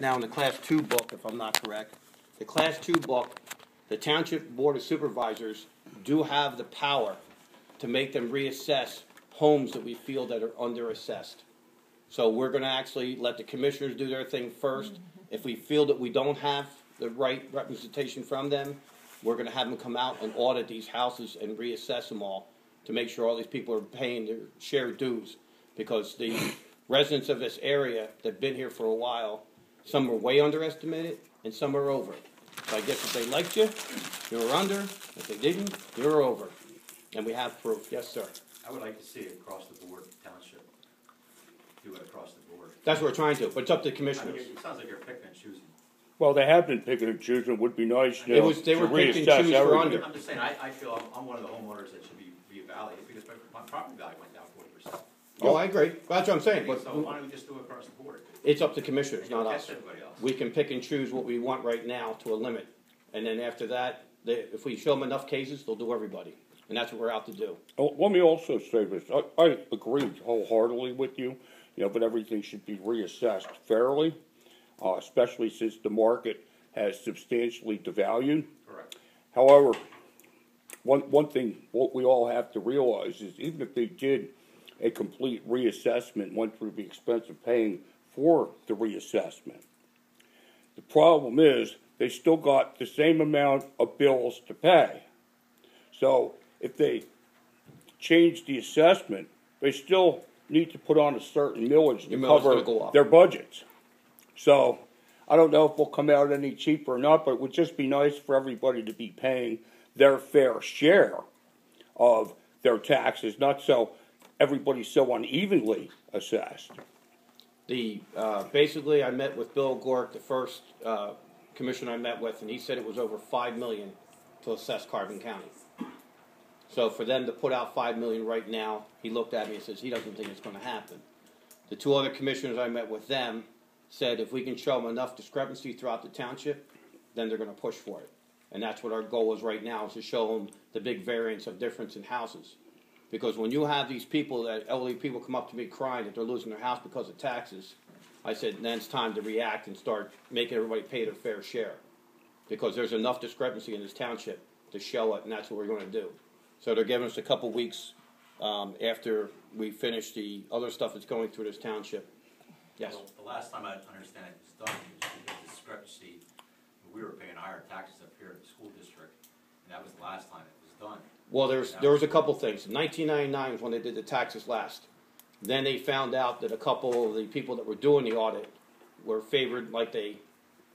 now in the Class 2 book, if I'm not correct. The Class 2 book, the Township Board of Supervisors do have the power to make them reassess homes that we feel that are under-assessed. So we're going to actually let the commissioners do their thing first. If we feel that we don't have the right representation from them, we're going to have them come out and audit these houses and reassess them all to make sure all these people are paying their shared dues. Because the residents of this area that have been here for a while, some are way underestimated and some are over. So I guess if they liked you, you were under. If they didn't, you were over. And we have proof. Yes, sir. I would like to see it across the board, township. Do it across the board. That's what we're trying to, but it's up to the I commissioners. mean, it sounds like you're picking and choosing. Well, they have been picking and choosing. It would be nice, you know, They were to picking reassess and choose for everything. under. I'm just saying, I feel I'm one of the homeowners that should be reevaluated because my property value went down 40%. Oh, I agree. That's what I'm saying. But So why don't we just do it across the board? it's up to commissioners, And not you'll us. catch everybody else. We can pick and choose what we want right now to a limit. And then after that, if we show them enough cases, they'll do everybody. And that's what we're out to do. Oh, let me also say this. I agree wholeheartedly with you, you know, but everything should be reassessed fairly, especially since the market has substantially devalued. Correct. However, one thing what we all have to realize is even if they did a complete reassessment, went through the expense of paying for the reassessment, the problem is they still got the same amount of bills to pay. So if they change the assessment, they still need to put on a certain millage to Your millage is gonna go cover up. their budgets. So I don't know if we'll come out any cheaper or not, but it would just be nice for everybody to be paying their fair share of their taxes, not so everybody's so unevenly assessed. Basically, I met with Bill Gork, the first commissioner I met with, and he said it was over $5 million to assess Carbon County. So for them to put out $5 million right now, he looked at me and says he doesn't think it's going to happen. The two other commissioners I met with them said if we can show them enough discrepancy throughout the township, then they're going to push for it. And that's what our goal is right now, is to show them the big variance of difference in houses. Because when you have these people, that elderly people come up to me crying that they're losing their house because of taxes, I said then it's time to react and start making everybody pay their fair share. Because there's enough discrepancy in this township to show it, and that's what we're going to do. So they're giving us a couple weeks after we finish the other stuff that's going through this township. Yes? Well, the last time I understand it was done, it was because of discrepancy. We were paying higher taxes up here at the school district, and that was the last time it was done. Well, there was a couple things. 1999 was when they did the taxes last. Then they found out that a couple of the people that were doing the audit were favored like they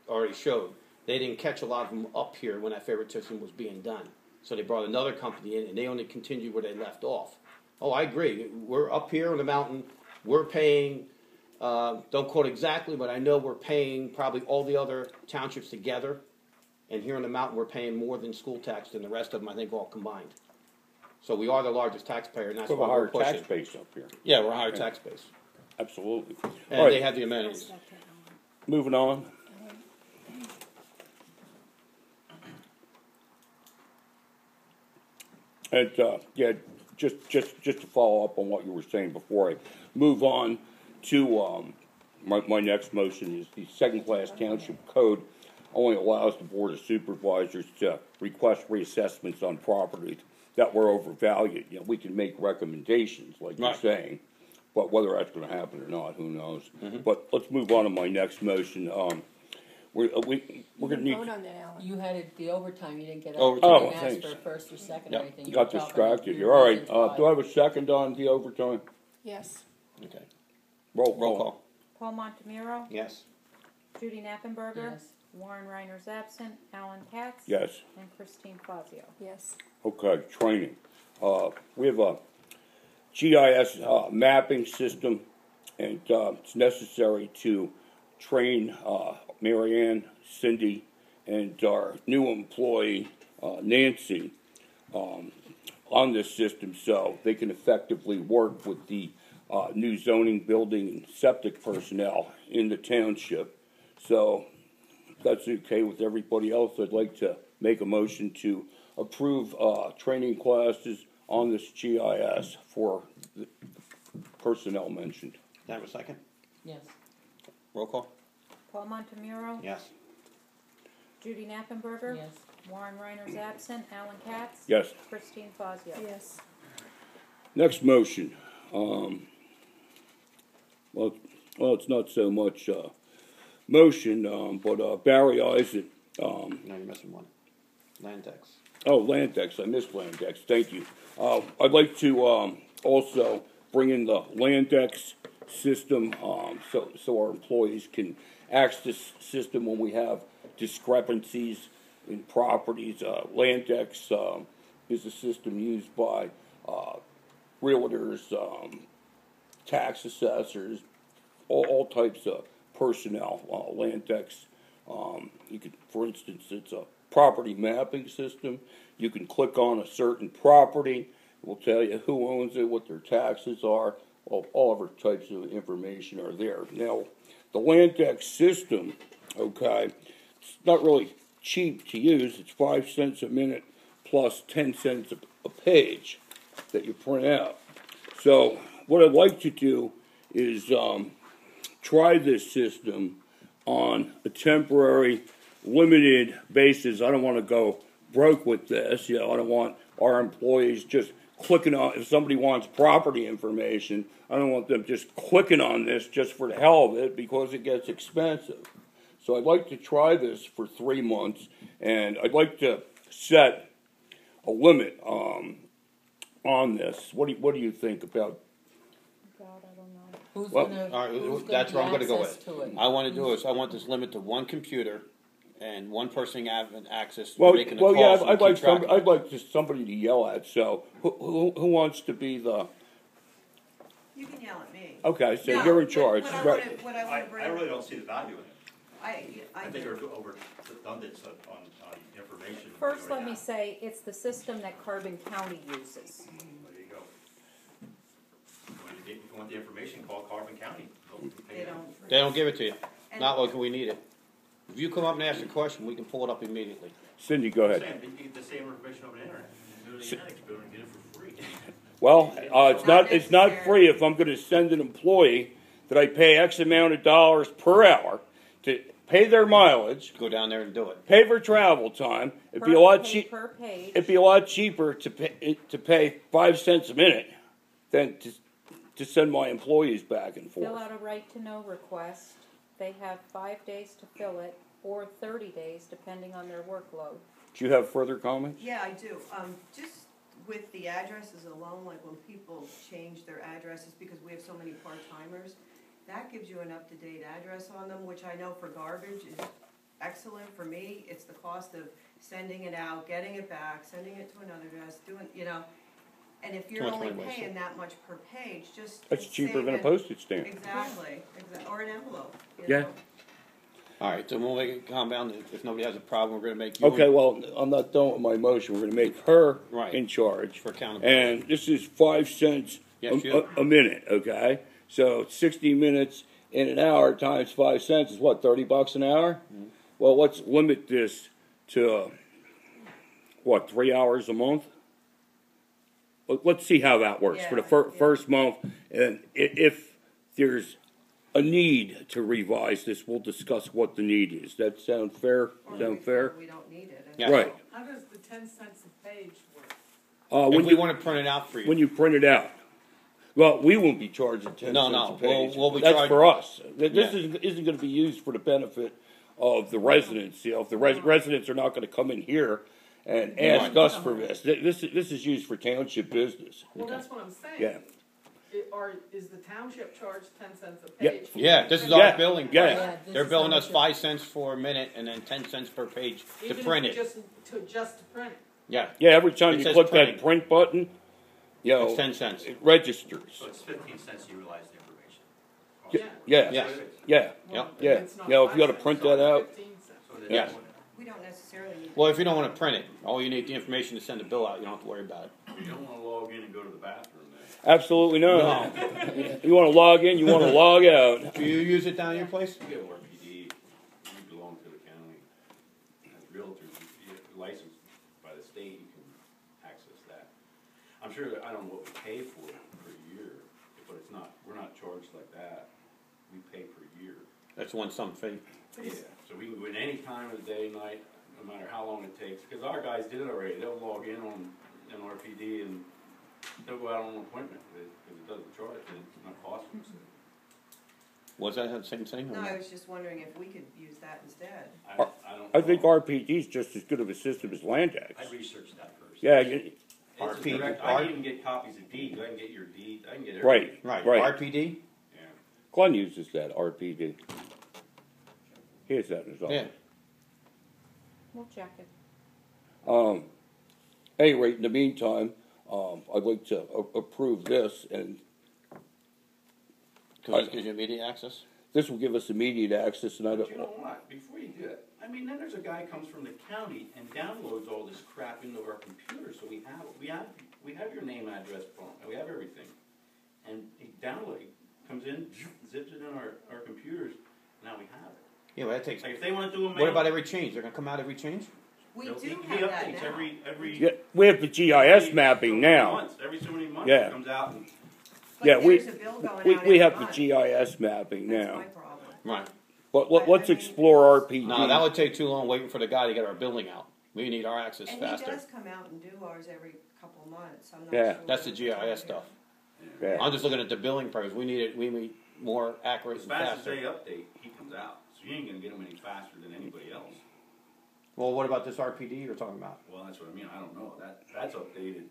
already showed. They didn't catch a lot of them up here when that favoritism was being done. So they brought another company in, and they only continued where they left off. Oh, I agree. We're up here on the mountain. We're paying, don't quote exactly, but I know we're paying probably all the other townships together. And here on the mountain, we're paying more than school tax than the rest of them, I think, all combined. So we are the largest taxpayer, and that's We have why a we're higher pushing. tax base up here. Yeah, we're a higher tax base. Absolutely. And All they right, have the amenities. moving on. And yeah, just to follow up on what you were saying before I move on to my next motion is the second-class township code only allows the Board of Supervisors to request reassessments on properties that were overvalued. You know, we can make recommendations, like you're Right. saying, but whether that's going to happen or not, who knows? But let's move on to my next motion. We're going to need. Vote on that, Alan. You had it, the overtime, you didn't get up. Overtime. You Oh, didn't ask thanks. for first or second Yep. or anything. You Got were talking distracted your here. All right. reasons why. Do I have a second on the overtime? Yes. Okay. Roll Roll call. Paul Montemiro, Yes. Judy Knappenberger, Yes. Warren Reiner's absent, Alan Katz, Yes. and Christine Fazio. Yes. Okay. Training. We have a GIS mapping system, and it's necessary to train Marianne, Cindy, and our new employee Nancy on this system, so they can effectively work with the new zoning, building, and septic personnel in the township. So, if that's okay with everybody else, I'd like to make a motion to approve training classes on this GIS for the personnel mentioned. Can I have a second? Yes. Roll call. Paul Montemuro, Yes. Judy Knappenberger, Yes. Warren Reiner's absent, Alan Katz, Yes. Christine Fazio. Yes. Next motion, well, it's not so much, motion, but, Barry Isaac, No, you're missing one. Land tax. oh, Landex, I missed Landex, thank you. I'd like to, also bring in the Landex system, so our employees can access this system when we have discrepancies in properties. Landex, is a system used by, realtors, tax assessors, all types of personnel. Landex, you could, for instance, it's a property mapping system. You can click on a certain property. It will tell you who owns it, what their taxes are. All other types of information are there. Now, the Landex system, okay, it's not really cheap to use. It's 5 cents a minute plus 10 cents a page that you print out. So what I'd like to do is try this system on a temporary, limited basis. I don't want to go broke with this. You know, I don't want our employees just clicking on, if somebody wants property information, I don't want them just clicking on this just for the hell of it because it gets expensive. So I'd like to try this for 3 months, and I'd like to set a limit on this. What do you think about? God, I don't know. Who's Well, gonna, All right, who's that's gonna where I'm be gonna go access with. to it? I want to do is I want this limit to one computer and one person having access to Well, making the well, calls. yeah, and keep track of it. I'd like just somebody to yell at. So who wants to be the? You can yell at me. Okay, so No, you're in but charge. What I Right. what I I, wanna bring, I really don't see the value in it. I I think they're over redundant on information. we First, let already me have. say, it's the system that Carbon County uses. There you go. If you want the information, call Carbon County. They'll pay they you. don't. They don't give it to you. And- Not like we need it. If you come up and ask a question, we can pull it up immediately. Cindy, go ahead. Sam, you get the same information over the internet. Go to the internet, go and get it for free. Well, it's not necessary. free if I'm going to send an employee that I pay X amount of dollars per hour to pay their mileage, Go down there and do it. pay for travel time. It'd be a lot cheap. Per page. It'd be a lot cheaper to pay 5 cents a minute than to send my employees back and Fill forth. out a right to know request. They have 5 days to fill it, or 30 days, depending on their workload. Do you have further comments? Yeah, I do. Just with the addresses alone, like when people change their addresses, because we have so many part-timers, that gives you an up-to-date address on them, which I know for garbage is excellent. For me, it's the cost of sending it out, getting it back, sending it to another address, doing, you know. And if you're much only money wasted. paying that much per page, just. That's cheaper than a saving- postage stamp. Exactly, or an envelope, you Yeah. know. All right, so we'll make it calm down. If nobody has a problem, we're going to make you Okay, well, I'm not done with my motion. We're going to make her Right. in charge. for accountability. And this is 5 cents Yes, you- a minute, okay? So 60 minutes in an hour times 5 cents is what, $30 an hour? Mm-hmm. Well, let's limit this to, what, 3 hours a month? Let's see how that works for the Yeah, yeah. first month. And if there's a need to revise this, we'll discuss what the need is. That sound fair? Or Sound we- fair? We don't need it. Yeah. Right. How does the 10 cents a page work? If When we you, want to print it out for you, when you print it out. Well, we won't be charging 10 No, cents no, a page. we'll be That's charging- for us. This Yeah. isn't going to be used for the benefit of the residents. You know, if the residents are not going to come in here and ask Right. us for this. This is used for township business. Well, that's what I'm saying. Yeah. Is the township charged 10 cents a Yeah. page? yeah, this is Yeah. our billing. Yeah. price. Yeah, this They're is billing how us much 5 cents for a minute and then 10 cents per page to Even print if it. just to print it? Yeah, Yeah, every time It you says click printing. that print button, you know, it's 10 cents. it registers. So it's 15 cents you realize the information. Yeah. Yeah. That's what it is. Yeah. Well, Yeah. it's not You know, if you 5 gotta cents, print it's that out. 15 cents. So they Yeah. don't want it. We don't necessarily need. Well, if you don't want to print it, all you need the information to send the bill out. You don't have to worry about it. You don't wanna log in and go to the bathroom then. Absolutely not. You want to log in, you want to log out. Do you use it down at your place? You get RPD, you belong to the county. As realtors, you're licensed by the state, you can access that. I'm sure, I don't know what we pay for it per year, but it's not, we're not charged like that. We pay per year. That's one some fee. Yeah, so we can go in any time of the day, night, no matter how long it takes, because our guys did it already, they'll log in on NRPD and they'll go out on an appointment, because it doesn't charge, and it's not costing us. Was that the same thing? No, or I was just wondering if we could use that instead. I don't. I think know. RPD is just as good of a system as Landex. I researched that first. Yeah, It's a RP direct, I can even get copies of deeds, I can get your deed, I can get everything. right, Right, right. RPD? Yeah. Glenn uses that, RPD. He has that in his Yeah. office. We'll check it. Any rate, in the meantime, I'd like to approve this, and Because this gives you immediate access? this will give us immediate access, and I But you know don't, what, before you do that, I mean, then there's a guy comes from the county and downloads all this crap into our computer, so we have your name, address, phone, and we have everything. And he comes in, zips it in our computers, now we have it. Yeah, well, that takes. Like, if they wanna do a mail. What about every change? They're gonna come out every change? We He do have that updates now. every. yeah, we have the GIS mapping now. Months, every so many months, Yeah. it comes out and. But Yeah, we- there's a bill going We out we every have the month. GIS mapping That's now. my problem. Right. But I let's mean, explore RPD. No, that would take too long waiting for the guy to get our billing out. We need our access And faster. he does come out and do ours every couple of months, I'm not Yeah. sure. That's the what it's GIS on stuff. Yeah. I'm just looking at the billing price. We need it. We need more accurate As and fast as faster. they update, he comes out, so you ain't gonna get him any faster than anybody else. Well, what about this RPD you're talking about? Well, that's what I mean, I don't know, that's updated.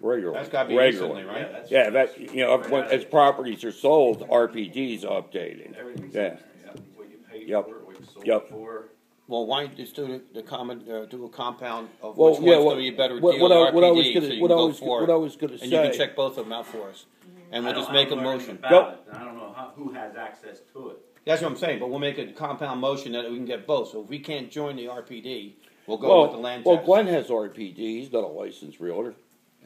Regularly. That's got to be regularly. recently, right? that's- Yeah, that, you know, as properties are sold, RPD's updated. Everything's Yeah. in there, yeah, what you paid Yep. for, what you sold Yep. it for. Well, why don't you just do the common, do a compound of Well, which yeah, one's what- going to be a better what- deal what with I- what I was RPD, gonna- so you what can I go was- for what it, I was gonna and you can say- check both of them out for us, and we'll I just don't- make a I don't know motion. anything about it, and I don't know who has access to it. That's what I'm saying. But we'll make a compound motion that we can get both. So if we can't join the RPD, we'll go with the land Well, tax. Glenn has RPD, he's not a licensed realtor.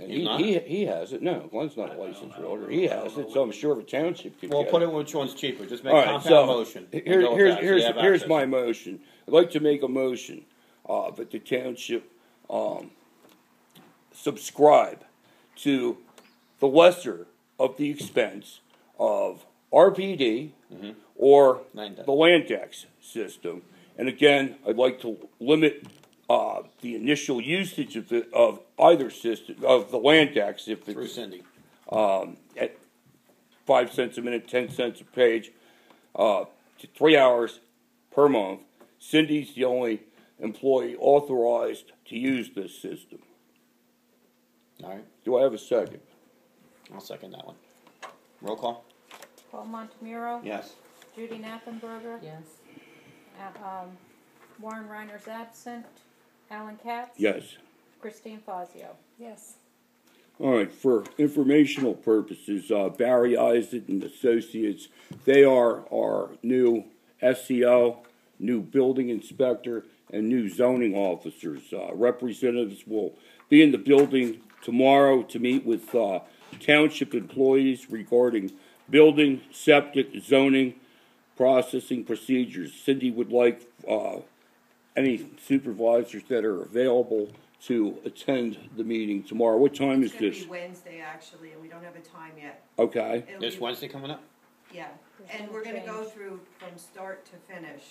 And He's not? he has it, no, Glenn's not a licensed realtor, he has it, so I'm sure the township could We'll get put it. it which one's cheaper. Just make All a right, compound so, motion. and go with that, so you have here's access. my motion. I'd like to make a motion, that the township, subscribe to the lesser of the expense of RPD or Land tax. the land tax system. And again, I'd like to limit, the initial usage of either system, of the land tax, if Through it's, Cindy. at 5 cents a minute, 10 cents a page, to 3 hours per month. Cindy's the only employee authorized to use this system. All right. Do I have a second? I'll second that one. Roll call. Paul Montemuro. Yes. Judy Knappenberger. Yes. Warren Reiner's absent. Alan Katz. Yes. Christine Fazio. Yes. All right, for informational purposes, Barry Isaac and Associates, they are our new SEO, new building inspector, and new zoning officers. Representatives will be in the building tomorrow to meet with township employees regarding building, septic, zoning, processing procedures. Cindy would like any supervisors that are available to attend the meeting tomorrow. What time is It's gonna this? be Wednesday, actually, and we don't have a time yet. Okay. It'll This be- Wednesday coming up? Yeah, There's and no we're gonna go change. through from start to finish.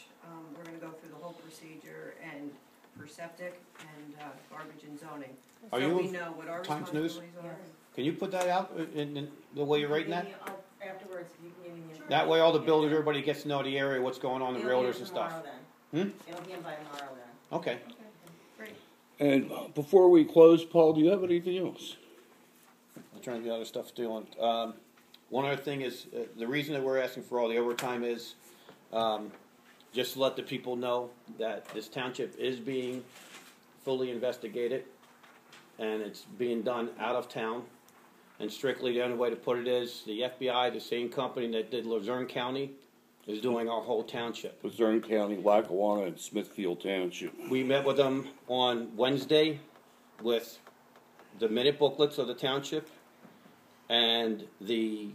We're gonna go through the whole procedure and for septic and garbage and zoning. Are So you we know what our Times News? responsibilities are. Can you put that out in the way you're writing that? Afterwards, you can give me the. That way all the builders, everybody gets to know the area, what's going on, the It'll be in realtors and stuff. tomorrow then. Hmm? It'll be in by tomorrow then. Okay. Great. And before we close, Paul, do you have anything else? I'm trying to get other stuff doing. One other thing is, the reason that we're asking for all the overtime is, just to let the people know that this township is being fully investigated, and it's being done out of town. And strictly, the only way to put it is, the FBI, the same company that did Luzerne County, is doing our whole township. Luzerne County, Lackawanna, and Smithfield Township. We met with them on Wednesday with the minute booklets of the township and the,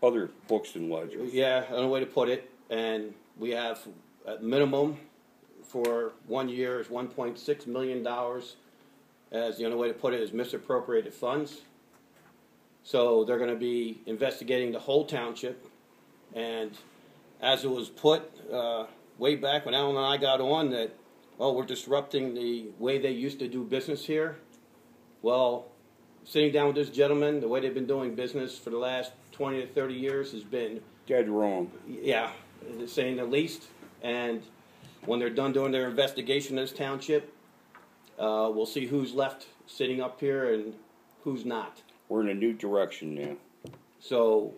Other books and ledgers. yeah, another way to put it. And we have at minimum for 1 year is $1.6 million, as the only way to put it is misappropriated funds. So they're going to be investigating the whole township, and as it was put way back when Alan and I got on, that, well, we're disrupting the way they used to do business here. Well, sitting down with this gentleman, the way they've been doing business for the last 20 to 30 years has been, Dead wrong. yeah, saying the least. And when they're done doing their investigation in this township, we'll see who's left sitting up here and who's not. We're in a new direction now. So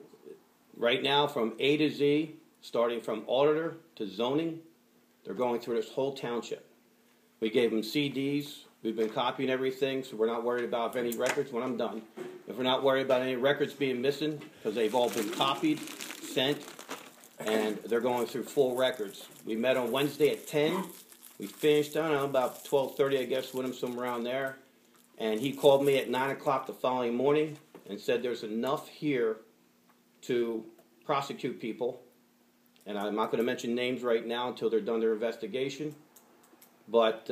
right now, from A to Z, starting from auditor to zoning, they're going through this whole township. We gave them CDs. We've been copying everything, so we're not worried about if any records, when I'm done, if we're not worried about any records being missing, because they've all been copied, sent, and they're going through full records. We met on Wednesday at 10. We finished, I don't know, about 12:30, I guess, with him, somewhere around there. And he called me at 9 o'clock the following morning and said there's enough here to prosecute people. And I'm not going to mention names right now until they're done their investigation. But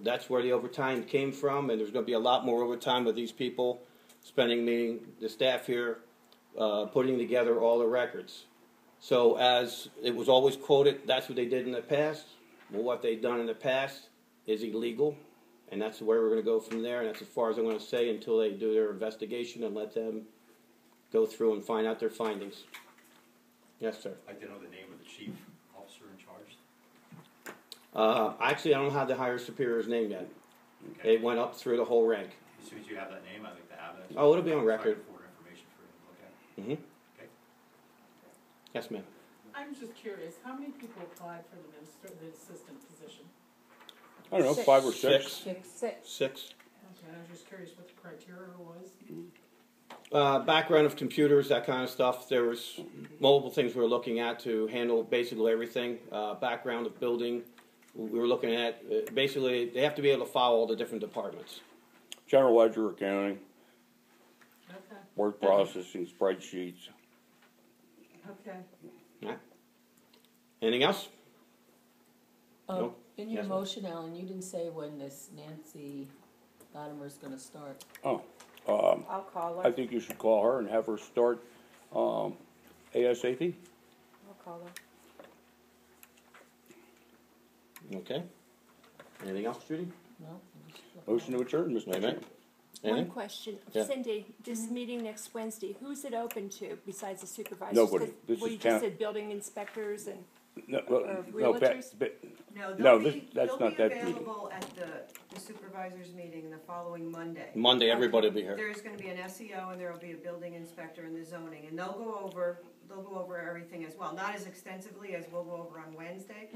that's where the overtime came from, and there's going to be a lot more overtime with these people meaning the staff here, putting together all the records. So as it was always quoted, that's what they did in the past. Well, what they've done in the past is illegal, and that's where we're going to go from there, and that's as far as I'm going to say until they do their investigation and let them go through and find out their findings. Yes, sir. I'd like to know the name of the chief officer in charge. Actually, I don't have the higher superior's name yet. Okay. It went up through the whole rank. As soon as you have that name, I'd like to have it. Oh, it'll be on record. For information for him to look at. Mm-hmm. Okay. Yes, ma'am. I'm just curious, how many people applied for the assistant position? I don't know, 5 or 6. Six. 6. Okay, I was just curious what the criteria was. Background of computers, that kind of stuff. There was multiple things we were looking at to handle basically everything. Background of building. We were looking at, basically, they have to be able to follow all the different departments. General ledger, accounting, Okay, word processing, spreadsheets. okay. Right. Anything else? In your Yes, ma'am. motion, Alan, you didn't say when this Nancy Latimer's gonna start. Oh, I'll call her. I think you should call her and have her start ASAP. I'll call her. Okay. Anything else, Judy? No? Motion to adjourn, Mr. Amen. Chairman. One Anything? question. Yeah. Cindy, this meeting next Wednesday, who's it open to besides the supervisors? Nobody. 'Cause This what is you town- just said, building inspectors and, No, realtors? No, No, they'll be, that's not they'll that be meeting. available at the supervisors meeting the following Monday. Monday, everybody will be here. There's gonna be an SEO and there'll be a building inspector and the zoning, and they'll go over everything as well. Not as extensively as we'll go over on Wednesday,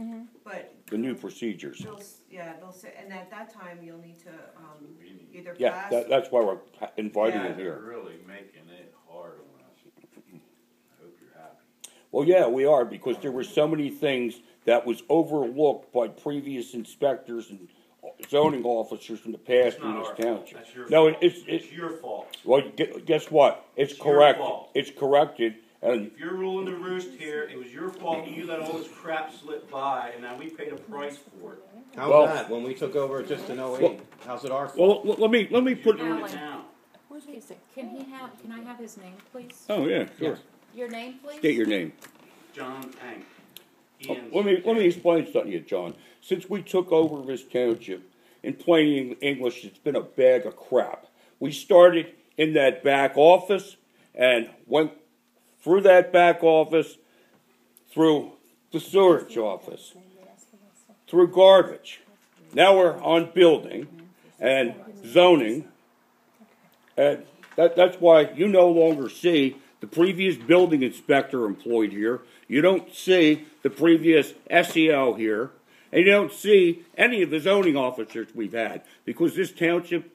but. The new procedures. They'll say, and at that time, you'll need to, either Yeah, pass. that's why we're inviting Yeah. you here. Really making it hard on us. I hope you're happy. Well, yeah, we are, because there were so many things that was overlooked by previous inspectors and zoning officers in the past It's in not this our fault. township. That's your No, fault. it's, It's your fault. well, guess what? It's It's your corrected. fault. It's corrected, and If you're ruling the roost here, it was your fault. You let all this crap slip by, and now we paid a price for it. How's Well- that? When we took over just in 08, how's it our fault? well, let me You're put. doing Alan. it now. who's it? Can I have his name, please? Oh yeah, sure. Yes. Your name, please? State your name. John Hank. Let me explain something to you, John. Since we took over this township, in plain English, it's been a bag of crap. We started in that back office and went through that back office, through the sewerage office, through garbage. Now we're on building and zoning, and that's why you no longer see the previous building inspector employed here. You don't see the previous SEO here, and you don't see any of the zoning officers we've had, because this township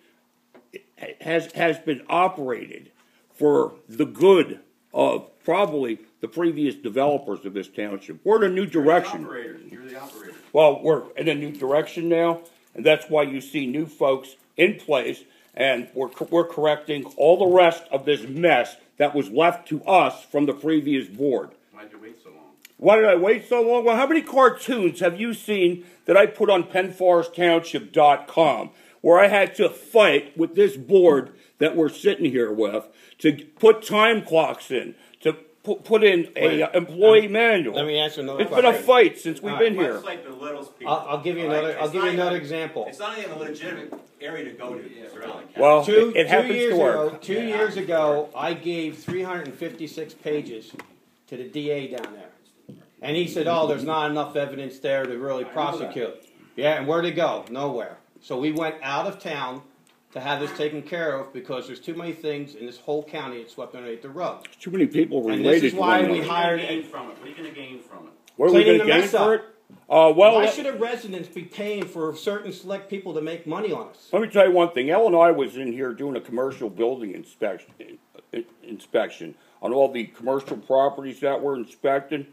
has been operated for the good of probably the previous developers of this township. We're in a new direction. You're the operator. Well, we're in a new direction now, and that's why you see new folks in place, and we're correcting all the rest of this mess that was left to us from the previous board. Why'd you wait so long? Why did I wait so long? Well, how many cartoons have you seen that I put on PennForestTownship.com, where I had to fight with this board that we're sitting here with to put time clocks in, to put in a employee manual. Let me answer another It's been a question. fight since we've All been The here. website belittles people. I'll give you all right? another. I'll It's give you not another even- example. It's not even a legitimate area to go to surrounding county. Well, Two it happens years to work. ago, 2 years ago, I gave 356 pages to the DA down there, and he said, "Oh, there's not enough evidence there to really prosecute." Yeah, and where'd it go? Nowhere. So we went out of town to have this taken care of because there's too many things in this whole county that's swept underneath the rug. Too many people And related this is to why one we another. hired. What are you gonna gain from it? What are you gonna gain from it? What are we cleaning going to the gain mess up. for it? Well, Why should the residents be paying for certain select people to make money on us? let me tell you one thing. Ellen and I was in here doing a commercial building inspection on all the commercial properties that were inspected.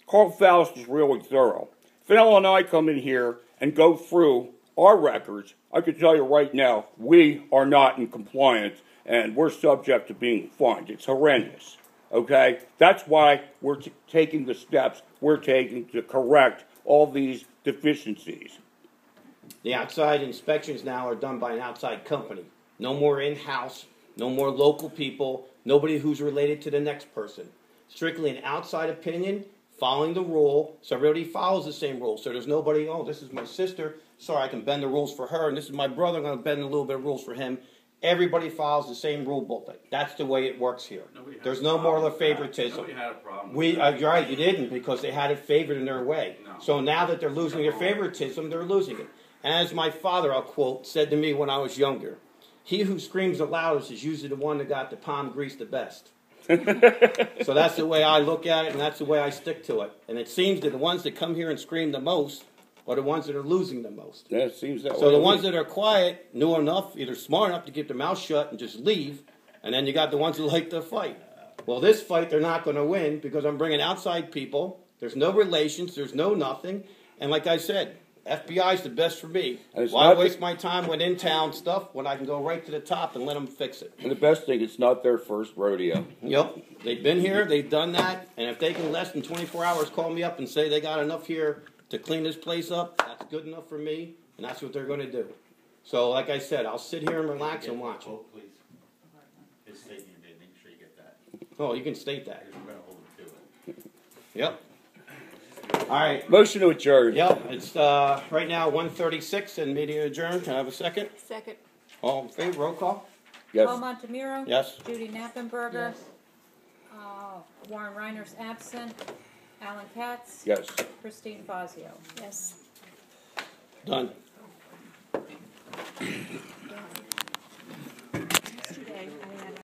Carl Faust is really thorough. If Ellen and I come in here and go through our records, I can tell you right now, we are not in compliance and we're subject to being fined. It's horrendous. Okay? That's why we're taking the steps we're taking to correct all these deficiencies. The outside inspections now are done by an outside company. No more in-house, no more local people, nobody who's related to the next person. Strictly an outside opinion, following the rule, so everybody follows the same rule. So there's nobody, oh, this is my sister, sorry, I can bend the rules for her, and this is my brother, I'm going to bend a little bit of rules for him. Everybody follows the same rule book. That's the way it works here. There's no more of a favoritism. Nobody had a problem. You're right, you didn't, because they had it favored in their way. No. So now that they're losing their favoritism, they're losing it. And as my father, I'll quote, said to me when I was younger, "He who screams the loudest is usually the one that got the palm grease the best." So that's the way I look at it, and that's the way I stick to it. And it seems that the ones that come here and scream the most are the ones that are losing the most. Yeah, it seems that way. So the ones that are quiet knew enough, either smart enough to keep their mouth shut and just leave, and then you got the ones who like to fight. Well, this fight they're not going to win because I'm bringing outside people. There's no relations. There's no nothing. And like I said, FBI is the best for me. Why waste my time with in-town stuff when I can go right to the top and let them fix it? And the best thing, it's not their first rodeo. Yep. They've been here. They've done that. And if they can less than 24 hours call me up and say they got enough here to clean this place up, that's good enough for me. And that's what they're going to do. So like I said, I'll sit here and relax and watch them. Please. Just state your name, make sure you get that. Oh, you can state that. Because we're gonna hold them to it. Yep. All right. Motion to adjourn. Yep. It's right now 1:36 and meeting adjourned. Can I have a second? Second. All in favor? Roll call. Yes. Paul Montemuro. Yes. Judy Knappenberger. Warren Reiner's absent. Alan Katz. Yes. Christine Fazio. Yes. Done.